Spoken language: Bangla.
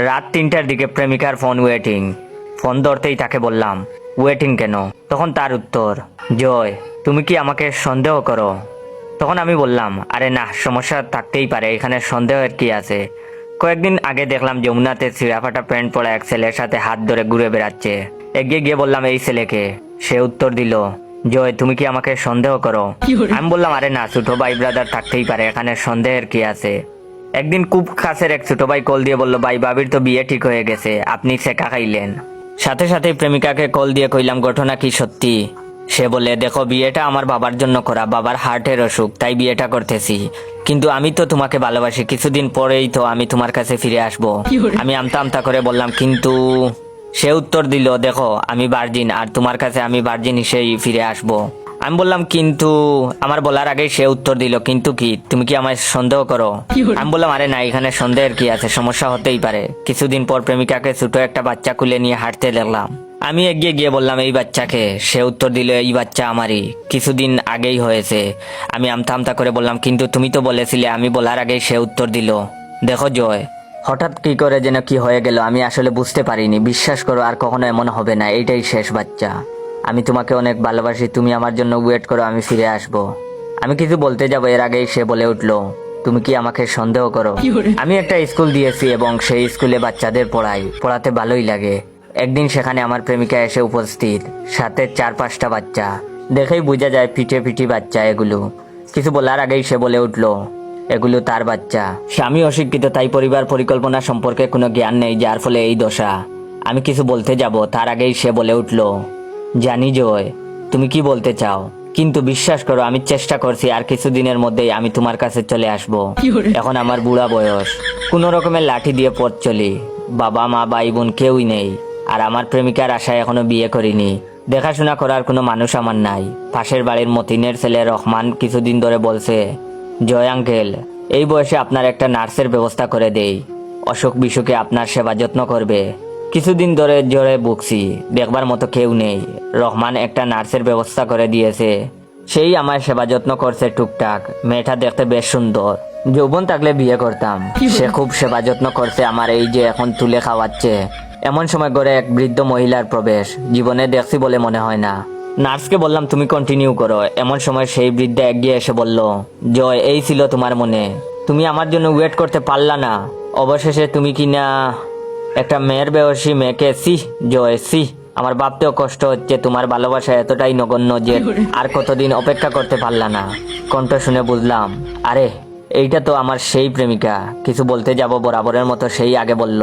রাত 3টার দিকে প্রেমিকার ফোন ওয়েটিং। ফোন ধরতেই তাকে বললাম, ওয়েটিং কেন? তখন তার উত্তর, জয় তুমি কি আমাকে সন্দেহ করো? তখন আমি বললাম, আরে না, সমস্যা থাকতেই পারে, এখানে সন্দেহের কি আছে? কয়েকদিন আগে দেখলাম যমুনাতে ছিঁড়াফাটা প্যান্ট পরা এক ছেলের সাথে হাত ধরে ঘুরে বেড়াচ্ছে। এগিয়ে গিয়ে বললাম, এই ছেলেকে। সে উত্তর দিল, জয় তুমি কি আমাকে সন্দেহ করো? আমি বললাম, আরে না, ছোট ভাই ব্রাদার থাকতেই পারে, এখানে সন্দেহের কি আছে? একদিন খুব কাছের এক ছোট ভাই কল দিয়ে বলল, ভাই ভাবির তো বিয়ে ঠিক হয়ে গেছে, আপনি শেখা খাইলেন। সাথে সাথে প্রেমিকাকে কল দিয়ে কইলাম, ঘটনা কি সত্যি? সে বলে, দেখো বিয়েটা আমার বাবার জন্য করা, বাবার হার্টের অসুখ, তাই বিয়েটা করতেছি। কিন্তু আমি তো তোমাকে ভালোবাসি, কিছুদিন পরেই তো আমি তোমার কাছে ফিরে আসব। আমি আমতা আমতা করে বললাম, কিন্তু? সে উত্তর দিল, দেখো আমি ভার্জিন, আর তোমার কাছে আমি ভার্জিন হিসেবেই ফিরে আসব। আমি বললাম, কিন্তু? আমার বলার আগেই সে উত্তর দিল, কিন্তু কি? তুমি কি আমায় সন্দেহ করো? আমি বললাম, আরে না, এখানে সন্দেহের কি আছে, সমস্যা হতেই পারে। কিছুদিন পর প্রেমিকাকে ছোট একটা বাচ্চা কুলে নিয়ে হাঁটতে দেখলাম। আমি এগিয়ে গিয়ে বললাম, এই বাচ্চাকে? সে উত্তর দিল, এই বাচ্চা আমারই, কিছুদিন আগেই হয়েছে। আমি আমতা আমতা করে বললাম, কিন্তু তুমি তো বলেছিলে। আমি বলার আগেই সে উত্তর দিল, দেখো জয়, হঠাৎ কি করে যেন কি হয়ে গেল আমি আসলে বুঝতে পারিনি। বিশ্বাস করো, আর কখনো এমন হবে না, এইটাই শেষ বাচ্চা। আমি তোমাকে অনেক ভালোবাসি, তুমি আমার জন্য ওয়েট করো, আমি ফিরে আসব। আমি কিছু বলতে যাব এর আগেই সে বলে উঠলো, তুমি কি আমাকে সন্দেহ করো? আমি একটা স্কুল দিয়েছি এবং সেই স্কুলে বাচ্চাদের পড়াই, পড়াতে ভালোই লাগে। একদিন সেখানে আমার প্রেমিকা এসে উপস্থিত, সাথে 4-5টা বাচ্চা। দেখেই বোঝা যায় পিঠে পিঠি বাচ্চা এগুলো। কিছু বলার আগেই সে বলে উঠলো, এগুলো তার বাচ্চা। স্বামী অশিক্ষিত, তাই পরিবার পরিকল্পনা সম্পর্কে কোনো জ্ঞান নেই, যার ফলে এই দশা। আমি কিছু বলতে যাব তার আগেই সে বলে উঠলো, জানি জয় তুমি কি বলতে চাও, কিন্তু বিশ্বাস করো আমি চেষ্টা করছি, আর কিছুদিনের মধ্যেই আমি তোমার কাছে চলে আসব। এখন আমার বুড়া বয়স, কোনো রকমের লাঠি দিয়ে পথ চলি, বাবা মা ভাই বোন কেউই নেই, আর আমার প্রেমিকার আশায় এখনো বিয়ে করিনি। দেখাশোনা করার কোনো মানুষ আমার নাই। পাশের বাড়ির মতিনের ছেলে রহমান কিছুদিন ধরে বলছে, জয় আঙ্কেল, এই বয়সে আপনার একটা নার্সের ব্যবস্থা করে দেই, অসুখ বিসুখে আপনার সেবা যত্ন করবে। কিছুদিন ধরে জ্বরে ভুগছি, দেখবার মতো কেউ নেই। রহমান একটা নার্সের ব্যবস্থা করে দিয়েছে, সেই আমার সেবা যত্ন করছে টুকটাক। মেয়েটা দেখতে বেশ সুন্দর, যৌবন থাকলে বিয়ে করতাম। সে খুব সেবা যত্ন করছে আমার, এই যে এখন তুলে খাওয়াচ্ছে। এমন সময় ঘরে এক বৃদ্ধ মহিলার প্রবেশ, জীবনে দেখছি বলে মনে হয় না। নার্সকে বললাম, তুমি কন্টিনিউ করো। এমন সময় সেই বৃদ্ধা এগিয়ে এসে বলল, জয় এই ছিল তোমার মনে, তুমি আমার জন্য ওয়েট করতে পারলা না, অবশেষে তুমি কিনা একটা মেয়ের বয়সী মেয়েকে। জয় আমার ভাবতেও কষ্ট হচ্ছে, তোমার ভালোবাসা এতটাই নগণ্য যে আর কতদিন অপেক্ষা করতে পারলা না। কণ্ঠ শুনে বুঝলাম, আরে এইটা তো আমার সেই প্রেমিকা। কিছু বলতে যাব বরাবরের মতো সেই আগে বলল,